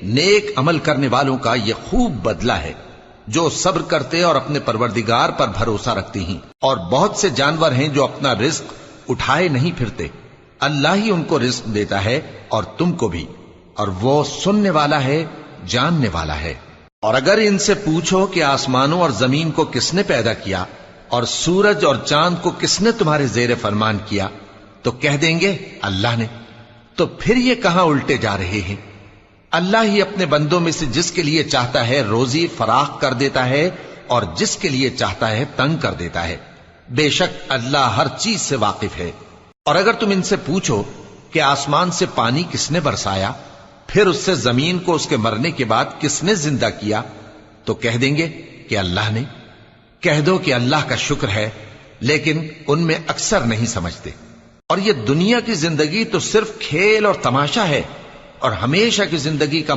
नेक अमल करने वालों का ये खूब बदला है, जो सब्र करते और अपने परवरदिगार पर भरोसा रखते हैं। और बहुत से जानवर हैं जो अपना रिज्क उठाए नहीं फिरते, अल्लाह ही उनको रिज्क देता है और तुमको भी, और वो सुनने वाला है, जानने वाला है। और अगर इनसे पूछो कि आसमानों और जमीन को किसने पैदा किया और सूरज और चांद को किसने तुम्हारे जेर फरमान किया, तो कह देंगे अल्लाह ने। तो फिर ये कहां उल्टे जा रहे हैं? अल्लाह ही अपने बंदों में से जिसके लिए चाहता है रोजी फराख कर देता है और जिसके लिए चाहता है तंग कर देता है। बेशक अल्लाह हर चीज से वाकिफ है। और अगर तुम इनसे पूछो कि आसमान से पानी किसने बरसाया, फिर उससे जमीन को उसके मरने के बाद किसने जिंदा किया, तो कह देंगे कि अल्लाह ने। कह दो कि अल्लाह का शुक्र है, लेकिन उनमें अक्सर नहीं समझते। और ये दुनिया की जिंदगी तो सिर्फ खेल और तमाशा है, और हमेशा की जिंदगी का